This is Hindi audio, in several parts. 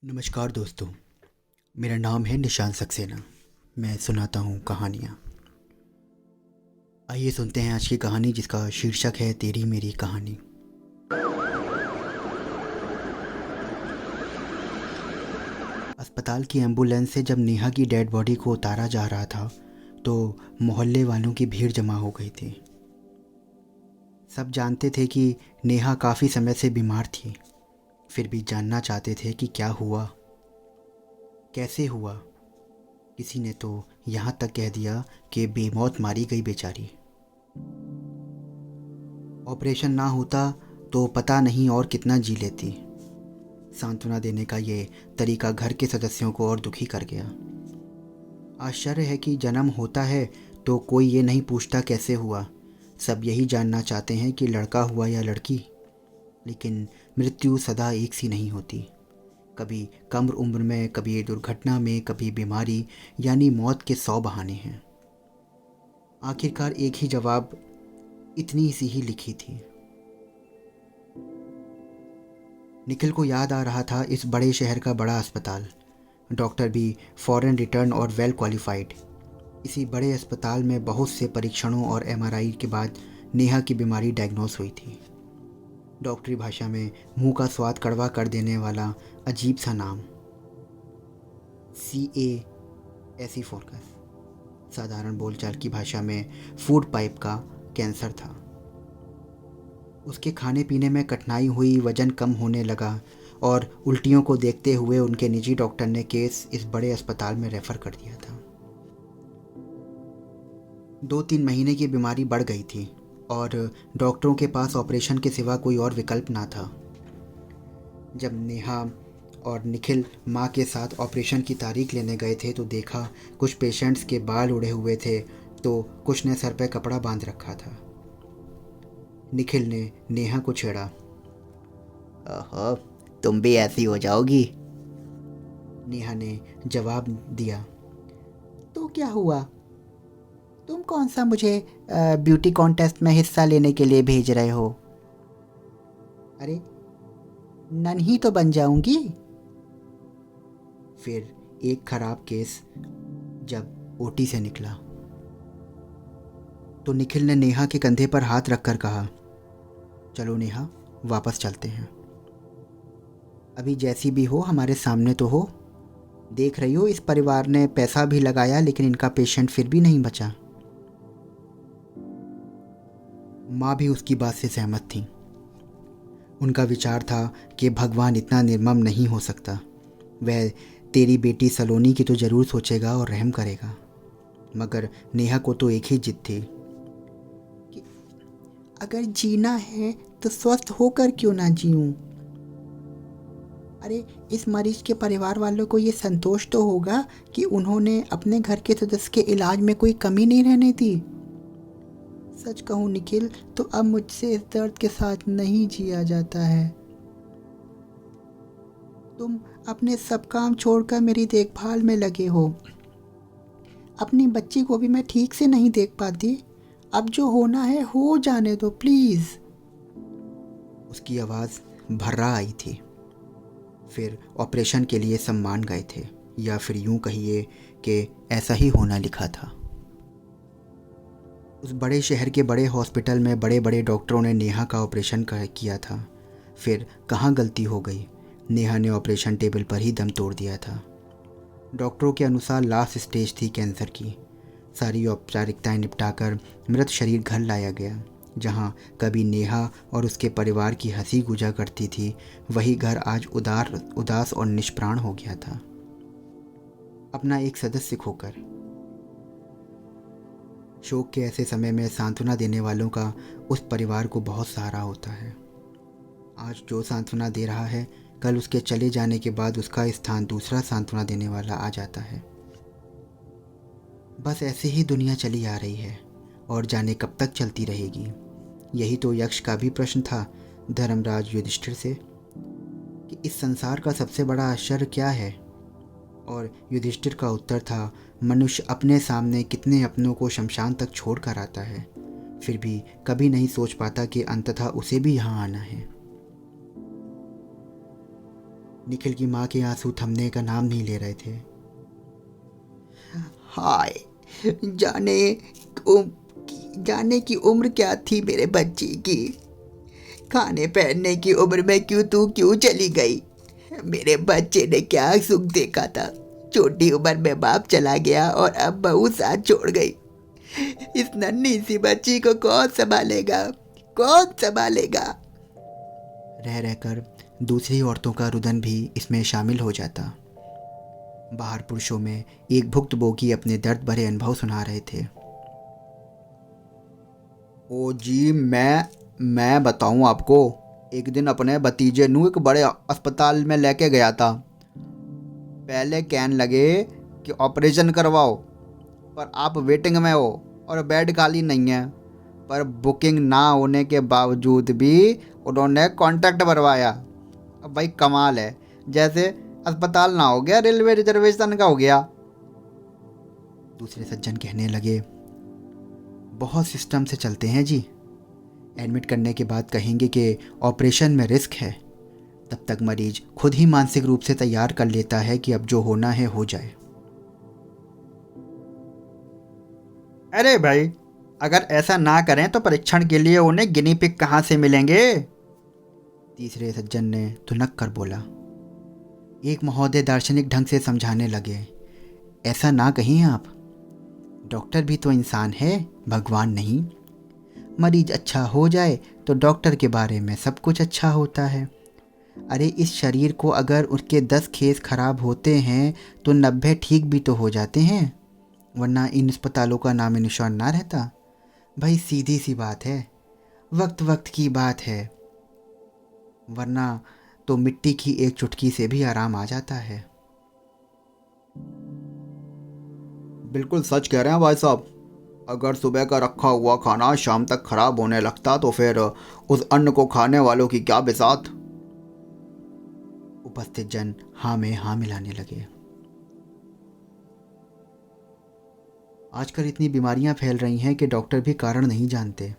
नमस्कार दोस्तों। मेरा नाम है निशांत सक्सेना। मैं सुनाता हूँ कहानियाँ। आइए सुनते हैं आज की कहानी, जिसका शीर्षक है तेरी मेरी कहानी। अस्पताल की एम्बुलेंस से जब नेहा की डेड बॉडी को उतारा जा रहा था तो मोहल्ले वालों की भीड़ जमा हो गई थी। सब जानते थे कि नेहा काफ़ी समय से बीमार थी, फिर भी जानना चाहते थे कि क्या हुआ, कैसे हुआ। किसी ने तो यहाँ तक कह दिया कि बेमौत मारी गई बेचारी। ऑपरेशन ना होता तो पता नहीं और कितना जी लेती। सांत्वना देने का ये तरीका घर के सदस्यों को और दुखी कर गया। आश्चर्य है कि जन्म होता है तो कोई ये नहीं पूछता कैसे हुआ। सब यही जानना चाहते हैं कि लड़का हुआ या लड़की। लेकिन मृत्यु सदा एक सी नहीं होती। कभी कम उम्र में, कभी दुर्घटना में, कभी बीमारी, यानी मौत के 100 बहाने हैं। आखिरकार एक ही जवाब इतनी सी ही लिखी थी। निखिल को याद आ रहा था इस बड़े शहर का बड़ा अस्पताल, डॉक्टर भी फॉरेन रिटर्न और वेल क्वालिफाइड। इसी बड़े अस्पताल में बहुत से परीक्षणों और एमआरआई के बाद नेहा की बीमारी डायग्नोस हुई थी। डॉक्टरी भाषा में मुंह का स्वाद कड़वा कर देने वाला अजीब सा नाम, CA साधारण बोलचाल की भाषा में फूड पाइप का कैंसर था। उसके खाने पीने में कठिनाई हुई, वजन कम होने लगा और उल्टियों को देखते हुए उनके निजी डॉक्टर ने केस इस बड़े अस्पताल में रेफर कर दिया था। 2-3 महीने की बीमारी बढ़ गई थी और डॉक्टरों के पास ऑपरेशन के सिवा कोई और विकल्प ना था। जब नेहा और निखिल माँ के साथ ऑपरेशन की तारीख लेने गए थे तो देखा कुछ पेशेंट्स के बाल उड़े हुए थे तो कुछ ने सर पे कपड़ा बांध रखा था। निखिल ने नेहा को छेड़ा। ओहो, तुम भी ऐसी हो जाओगी। नेहा ने जवाब दिया। तो क्या हुआ? तुम कौन सा मुझे ब्यूटी कॉन्टेस्ट में हिस्सा लेने के लिए भेज रहे हो? अरे नन्ही तो बन जाऊंगी। फिर एक खराब केस जब ओटी से निकला तो निखिल ने नेहा के कंधे पर हाथ रखकर कहा, चलो नेहा, वापस चलते हैं। अभी जैसी भी हो हमारे सामने तो हो। देख रही हो, इस परिवार ने पैसा भी लगाया लेकिन इनका पेशेंट फिर भी नहीं बचा। माँ भी उसकी बात से सहमत थी। उनका विचार था कि भगवान इतना निर्मम नहीं हो सकता। वह तेरी बेटी सलोनी की तो ज़रूर सोचेगा और रहम करेगा। मगर नेहा को तो एक ही जिद थी कि अगर जीना है तो स्वस्थ होकर क्यों ना जीऊं। अरे इस मरीज के परिवार वालों को ये संतोष तो होगा कि उन्होंने अपने घर के सदस्य के इलाज में कोई कमी नहीं रहने दी। सच कहूँ निखिल, तो अब मुझसे इस दर्द के साथ नहीं जिया जाता है। तुम अपने सब काम छोड़कर मेरी देखभाल में लगे हो। अपनी बच्ची को भी मैं ठीक से नहीं देख पाती। अब जो होना है हो जाने दो प्लीज़। उसकी आवाज़ भर्रा आई थी। फिर ऑपरेशन के लिए सब मान गए थे, या फिर यूं कहिए कि ऐसा ही होना लिखा था। उस बड़े शहर के बड़े हॉस्पिटल में बड़े बड़े डॉक्टरों ने नेहा का ऑपरेशन किया था। फिर कहाँ गलती हो गई, नेहा ने ऑपरेशन टेबल पर ही दम तोड़ दिया था। डॉक्टरों के अनुसार लास्ट स्टेज थी कैंसर की। सारी औपचारिकताएं निपटाकर मृत शरीर घर लाया गया। जहां कभी नेहा और उसके परिवार की हंसी गुजा करती थी, वही घर आज उदास और निष्प्राण हो गया था, अपना एक सदस्य खोकर। शोक के ऐसे समय में सांत्वना देने वालों का उस परिवार को बहुत सहारा होता है। आज जो सांत्वना दे रहा है, कल उसके चले जाने के बाद उसका स्थान दूसरा सांत्वना देने वाला आ जाता है। बस ऐसे ही दुनिया चली आ रही है और जाने कब तक चलती रहेगी। यही तो यक्ष का भी प्रश्न था धर्मराज युधिष्ठिर से कि इस संसार का सबसे बड़ा आश्चर्य क्या है। और युधिष्ठिर का उत्तर था, मनुष्य अपने सामने कितने अपनों को शमशान तक छोड़ कर आता है, फिर भी कभी नहीं सोच पाता कि अंततः उसे भी यहाँ आना है। निखिल की माँ के आंसू थमने का नाम नहीं ले रहे थे। हाय, जाने जाने की उम्र क्या थी मेरे बच्चे की। खाने पहनने की उम्र में क्यों चली गई। मेरे बच्चे ने क्या सुख देखा था। छोटी उम्र में बाप चला गया और अब बहू साथ छोड़ गई। इस नन्ही सी बच्ची को कौन संभालेगा, कौन संभालेगा। रह रहकर दूसरी औरतों का रुदन भी इसमें शामिल हो जाता। बाहर पुरुषों में एक भुक्तभोगी अपने दर्द भरे अनुभव सुना रहे थे। ओ जी, मैं बताऊं आपको, एक दिन अपने भतीजे नू एक बड़े अस्पताल में लेके गया था। पहले कहने लगे कि ऑपरेशन करवाओ, पर आप वेटिंग में हो और बेड खाली नहीं है। पर बुकिंग ना होने के बावजूद भी उन्होंने कॉन्ट्रैक्ट भरवाया। अब भाई कमाल है, जैसे अस्पताल ना हो गया रेलवे रिजर्वेशन का हो गया। दूसरे सज्जन कहने लगे, बहुत सिस्टम से चलते हैं जी। एडमिट करने के बाद कहेंगे कि ऑपरेशन में रिस्क है, तब तक मरीज खुद ही मानसिक रूप से तैयार कर लेता है कि अब जो होना है हो जाए। अरे भाई, अगर ऐसा ना करें तो परीक्षण के लिए उन्हें गिनी पिग कहाँ से मिलेंगे। तीसरे सज्जन ने धुनक कर बोला। एक महोदय दार्शनिक ढंग से समझाने लगे, ऐसा ना कहिए आप, डॉक्टर भी तो इंसान है, भगवान नहीं। मरीज अच्छा हो जाए तो डॉक्टर के बारे में सब कुछ अच्छा होता है। अरे इस शरीर को अगर उसके 10 खेस खराब होते हैं तो 90 ठीक भी तो हो जाते हैं, वरना इन अस्पतालों का नाम निशान ना रहता। भाई सीधी सी बात है, वक्त वक्त की बात है, वरना तो मिट्टी की एक चुटकी से भी आराम आ जाता है। बिल्कुल सच कह रहे हैं भाई साहब। अगर सुबह का रखा हुआ खाना शाम तक खराब होने लगता तो फिर उस अन्न को खाने वालों की क्या बिसात। उपस्थित जन हाँ में हाँ मिलाने लगे। आजकल इतनी बीमारियां फैल रही हैं कि डॉक्टर भी कारण नहीं जानते।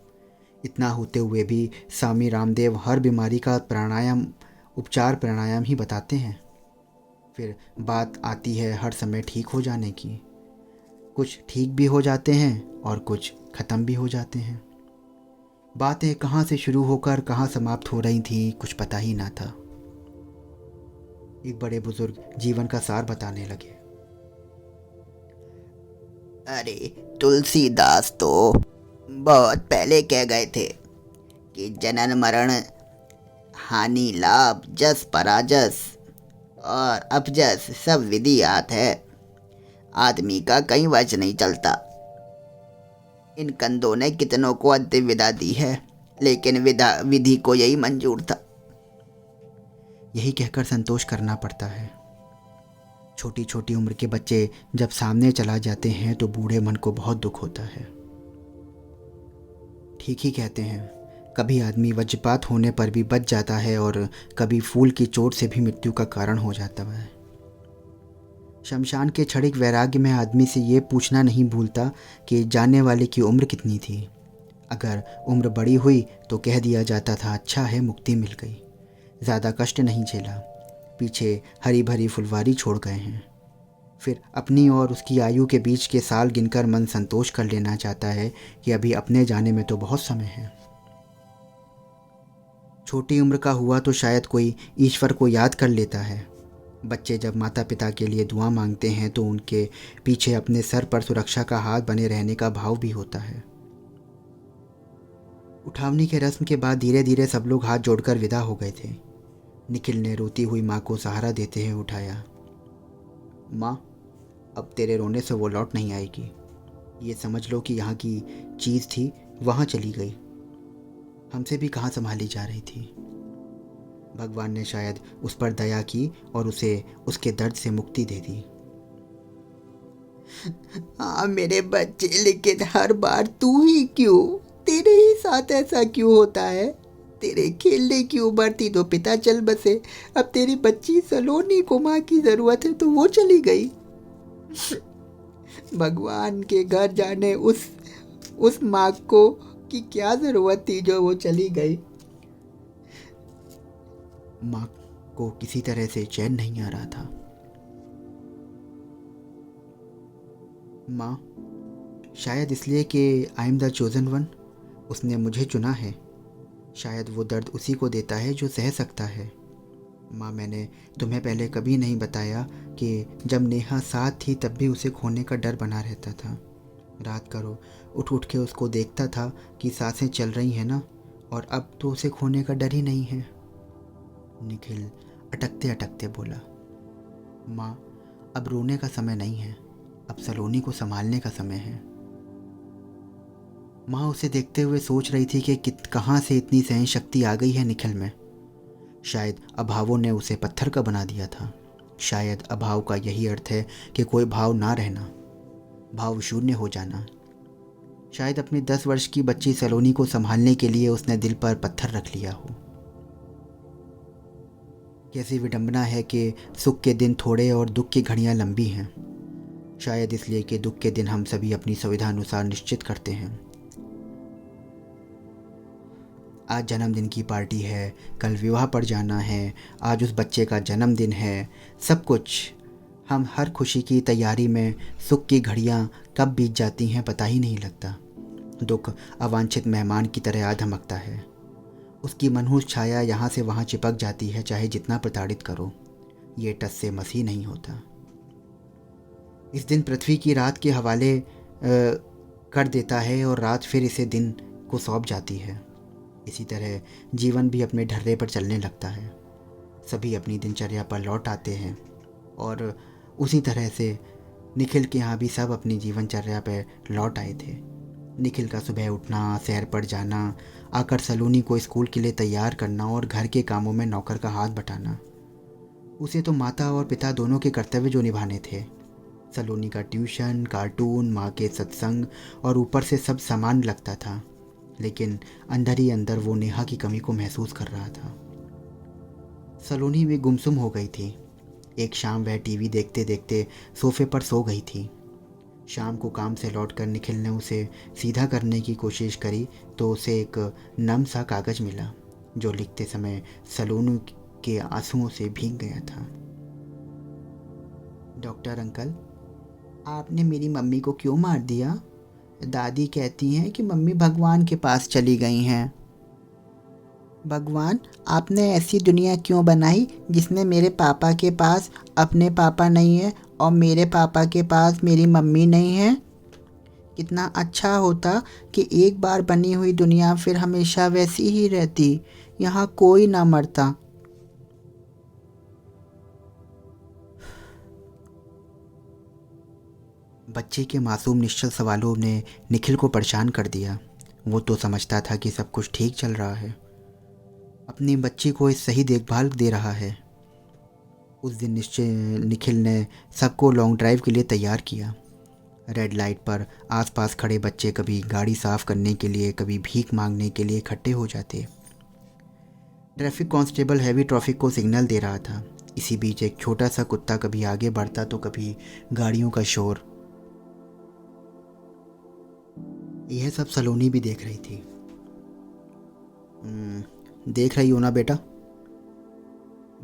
इतना होते हुए भी स्वामी रामदेव हर बीमारी का उपचार प्राणायाम ही बताते हैं। फिर बात आती है हर समय ठीक हो जाने की। कुछ ठीक भी हो जाते हैं और कुछ ख़त्म भी हो जाते हैं। बातें कहाँ से शुरू होकर कहाँ समाप्त हो रही थी कुछ पता ही ना था। एक बड़े बुजुर्ग जीवन का सार बताने लगे। अरे तुलसीदास तो बहुत पहले कह गए थे कि जनन मरण हानि लाभ जस पराजस और अपजस सब विधियात है। आदमी का कहीं वश नहीं चलता। इन कंधों ने कितनों को अंतिम विदा दी है, लेकिन विधि को यही मंजूर था। यही कहकर संतोष करना पड़ता है। छोटी छोटी उम्र के बच्चे जब सामने चला जाते हैं तो बूढ़े मन को बहुत दुख होता है। ठीक ही कहते हैं, कभी आदमी वज्रपात होने पर भी बच जाता है और कभी फूल की चोट से भी मृत्यु का कारण हो जाता है। शमशान के क्षणिक वैराग्य में आदमी से ये पूछना नहीं भूलता कि जाने वाले की उम्र कितनी थी। अगर उम्र बड़ी हुई तो कह दिया जाता था अच्छा है मुक्ति मिल गई, ज़्यादा कष्ट नहीं झेला, पीछे हरी भरी फुलवारी छोड़ गए हैं। फिर अपनी और उसकी आयु के बीच के साल गिनकर मन संतोष कर लेना चाहता है कि अभी अपने जाने में तो बहुत समय है। छोटी उम्र का हुआ तो शायद कोई ईश्वर को याद कर लेता है। बच्चे जब माता पिता के लिए दुआ मांगते हैं तो उनके पीछे अपने सर पर सुरक्षा का हाथ बने रहने का भाव भी होता है। उठावनी के रस्म के बाद धीरे धीरे सब लोग हाथ जोड़कर विदा हो गए थे। निखिल ने रोती हुई माँ को सहारा देते हुए उठाया। माँ, अब तेरे रोने से वो लौट नहीं आएगी। ये समझ लो कि यहाँ की चीज़ थी वहाँ चली गई, हमसे भी कहाँ संभाली जा रही थी। भगवान ने शायद उस पर दया की और उसे उसके दर्द से मुक्ति दे दी। हाँ मेरे बच्चे, लेकिन हर बार तू ही क्यों? तेरे ही साथ ऐसा क्यों होता है? तेरे खेलने की उम्र थी तो पिता चल बसे, अब तेरी बच्ची सलोनी को माँ की जरूरत है तो वो चली गई। भगवान के घर जाने उस माँ को की क्या जरूरत थी जो वो चली गई। को किसी तरह से चैन नहीं आ रहा था। माँ, शायद इसलिए कि I am the chosen one, उसने मुझे चुना है। शायद वो दर्द उसी को देता है जो सह सकता है। माँ, मैंने तुम्हें पहले कभी नहीं बताया कि जब नेहा साथ थी तब भी उसे खोने का डर बना रहता था। रात को उठ उठ के उसको देखता था कि सांसें चल रही हैं ना, और अब तो उसे खोने का डर ही नहीं है। निखिल अटकते अटकते बोला, माँ, अब रोने का समय नहीं है, अब सलोनी को संभालने का समय है। माँ उसे देखते हुए सोच रही थी कि कहाँ से इतनी सहन शक्ति आ गई है निखिल में। शायद अभावों ने उसे पत्थर का बना दिया था। शायद अभाव का यही अर्थ है कि कोई भाव ना रहना, भाव शून्य हो जाना। शायद अपनी 10 वर्ष की बच्ची सलोनी को संभालने के लिए उसने दिल पर पत्थर रख लिया हो। कैसी विडंबना है कि सुख के दिन थोड़े और दुख की घड़ियां लंबी हैं। शायद इसलिए कि दुख के दिन हम सभी अपनी सुविधा अनुसार निश्चित करते हैं। आज जन्मदिन की पार्टी है, कल विवाह पर जाना है, आज उस बच्चे का जन्मदिन है, सब कुछ। हम हर खुशी की तैयारी में सुख की घड़ियां कब बीत जाती हैं पता ही नहीं लगता। दुख अवांछित मेहमान की तरह आ धमकता है। उसकी मनहूस छाया यहाँ से वहाँ चिपक जाती है, चाहे जितना प्रताड़ित करो। ये टस से मस ही नहीं होता। इस दिन पृथ्वी की रात के हवाले कर देता है और रात फिर इसे दिन को सौंप जाती है। इसी तरह जीवन भी अपने ढर्रे पर चलने लगता है। सभी अपनी दिनचर्या पर लौट आते हैं और उसी तरह से निखिल के यहाँ भी सब अपनी जीवनचर्या पर लौट आए थे। निखिल का सुबह उठना, सैर पर जाना, आकर सलोनी को स्कूल के लिए तैयार करना और घर के कामों में नौकर का हाथ बटाना। उसे तो माता और पिता दोनों के कर्तव्य जो निभाने थे। सलोनी का ट्यूशन, कार्टून, माँ के सत्संग और ऊपर से सब सामान लगता था। लेकिन अंदर ही अंदर वो नेहा की कमी को महसूस कर रहा था। सलोनी भी गुमसुम हो गई थी। एक शाम वह टीवी देखते देखते सोफे पर सो गई थी। शाम को काम से लौटकर निखिल ने उसे सीधा करने की कोशिश करी तो उसे एक नम सा कागज़ मिला जो लिखते समय सलोनी के आंसुओं से भीग गया था। डॉक्टर अंकल, आपने मेरी मम्मी को क्यों मार दिया? दादी कहती हैं कि मम्मी भगवान के पास चली गई हैं। भगवान, आपने ऐसी दुनिया क्यों बनाई जिसमें मेरे पापा के पास अपने पापा नहीं है और मेरे पापा के पास मेरी मम्मी नहीं है? कितना अच्छा होता कि एक बार बनी हुई दुनिया फिर हमेशा वैसी ही रहती, यहाँ कोई ना मरता। बच्चे के मासूम निश्चल सवालों ने निखिल को परेशान कर दिया। वो तो समझता था कि सब कुछ ठीक चल रहा है, अपनी बच्ची को इस सही देखभाल दे रहा है। उस दिन निखिल ने सबको लॉन्ग ड्राइव के लिए तैयार किया। रेड लाइट पर आसपास खड़े बच्चे कभी गाड़ी साफ करने के लिए, कभी भीख मांगने के लिए इकट्ठे हो जाते। ट्रैफिक कांस्टेबल हैवी ट्रैफिक को सिग्नल दे रहा था। इसी बीच एक छोटा सा कुत्ता कभी आगे बढ़ता तो कभी गाड़ियों का शोर। यह सब सलोनी भी देख रही थी। देख रही हो ना बेटा,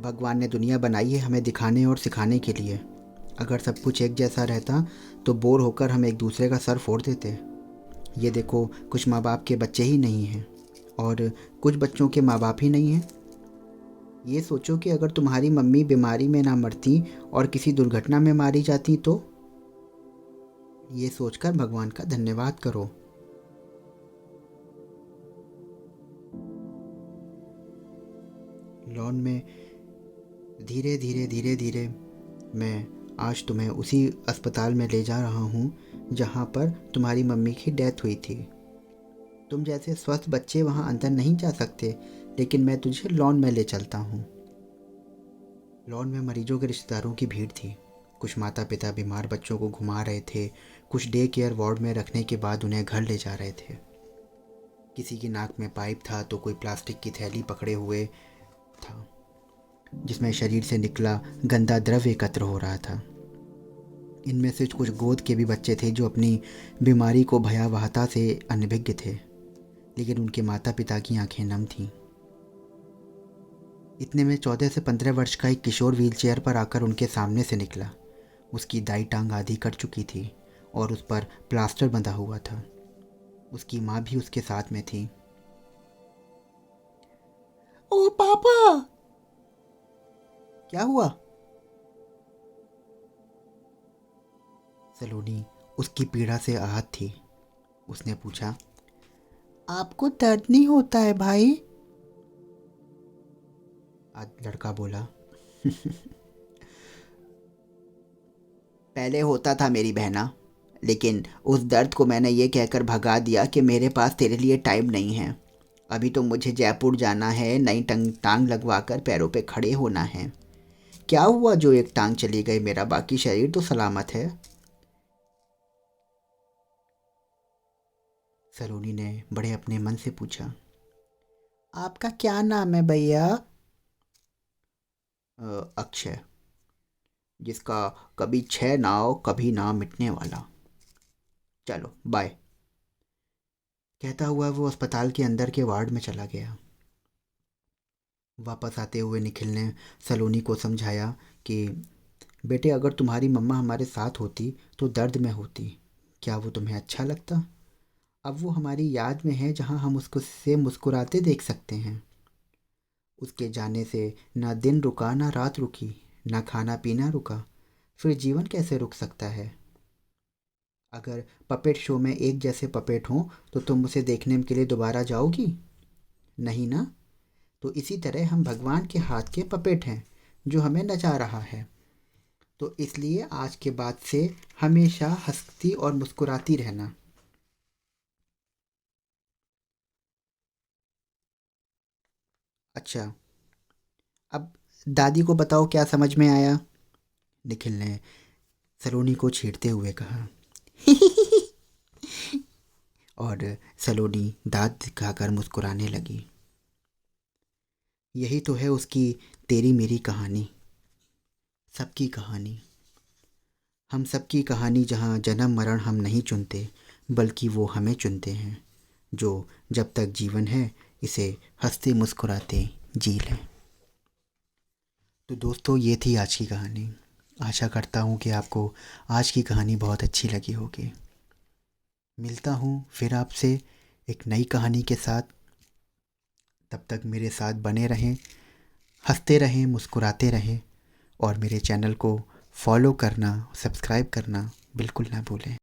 भगवान ने दुनिया बनाई है हमें दिखाने और सिखाने के लिए। अगर सब कुछ एक जैसा रहता तो बोर होकर हम एक दूसरे का सर फोड़ देते। ये देखो, कुछ माँ बाप के बच्चे ही नहीं हैं और कुछ बच्चों के माँ बाप ही नहीं हैं। ये सोचो कि अगर तुम्हारी मम्मी बीमारी में ना मरती और किसी दुर्घटना में मारी जाती तो? ये सोचकर भगवान का धन्यवाद करो। लॉन में धीरे धीरे मैं आज तुम्हें उसी अस्पताल में ले जा रहा हूँ जहाँ पर तुम्हारी मम्मी की डेथ हुई थी। तुम जैसे स्वस्थ बच्चे वहाँ अंदर नहीं जा सकते, लेकिन मैं तुझे लॉन में ले चलता हूँ। लॉन में मरीजों के रिश्तेदारों की भीड़ थी। कुछ माता पिता बीमार बच्चों को घुमा रहे थे, कुछ डे केयर वार्ड में रखने के बाद उन्हें घर ले जा रहे थे। किसी की नाक में पाइप था तो कोई प्लास्टिक की थैली पकड़े हुए था जिसमें शरीर से निकला गंदा द्रव्य एकत्र हो रहा था। इनमें से कुछ गोद के भी बच्चे थे जो अपनी बीमारी को भयावहता से अनभिज्ञ थे, लेकिन उनके माता पिता की आंखें नम थीं। इतने में 14 से 15 वर्ष का एक किशोर व्हीलचेयर पर आकर उनके सामने से निकला। उसकी दाई टांग आधी कट चुकी थी और उस पर प्लास्टर बंधा हुआ था। उसकी माँ भी उसके साथ में थी। ओ पापा! क्या हुआ? सलोनी उसकी पीड़ा से आहत थी। उसने पूछा, आपको दर्द नहीं होता है भाई? आज लड़का बोला, पहले होता था मेरी बहना, लेकिन उस दर्द को मैंने ये कहकर भगा दिया कि मेरे पास तेरे लिए टाइम नहीं है। अभी तो मुझे जयपुर जाना है, नई टांग लगवा कर पैरों पे खड़े होना है। क्या हुआ जो एक टांग चली गई, मेरा बाकी शरीर तो सलामत है। सलोनी ने बड़े अपने मन से पूछा, आपका क्या नाम है भैया? अक्षय, जिसका कभी छः ना हो कभी ना मिटने वाला। चलो बाय। कहता हुआ वो अस्पताल के अंदर के वार्ड में चला गया। वापस आते हुए निखिल ने सलोनी को समझाया कि बेटे, अगर तुम्हारी मम्मा हमारे साथ होती तो दर्द में होती। क्या वो तुम्हें अच्छा लगता? अब वो हमारी याद में है, जहाँ हम उसको से मुस्कुराते देख सकते हैं। उसके जाने से ना दिन रुका ना रात रुकी, ना खाना पीना रुका। फिर जीवन कैसे रुक सकता है? अगर पपेट शो में एक जैसे पपेट हों तो तुम उसे देखने के लिए दोबारा जाओगी? नहीं ना। तो इसी तरह हम भगवान के हाथ के पपेट हैं, जो हमें नचा रहा है। तो इसलिए आज के बाद से हमेशा हंसती और मुस्कुराती रहना। अच्छा, अब दादी को बताओ क्या समझ में आया? निखिल ने सलोनी को छेड़ते हुए कहा। और सलोनी दांत दिखाकर मुस्कुराने लगी। यही तो है उसकी तेरी मेरी कहानी, सबकी कहानी। हम सबकी कहानी, जहाँ जन्म मरण हम नहीं चुनते बल्कि वो हमें चुनते हैं, जो जब तक जीवन है इसे हंसते मुस्कुराते जी लें। तो दोस्तों, ये थी आज की कहानी। आशा करता हूँ कि आपको आज की कहानी बहुत अच्छी लगी होगी। मिलता हूँ फिर आपसे एक नई कहानी के साथ। तब तक मेरे साथ बने रहें, हंसते रहें, मुस्कुराते रहें और मेरे चैनल को फॉलो करना, सब्सक्राइब करना बिल्कुल ना भूलें।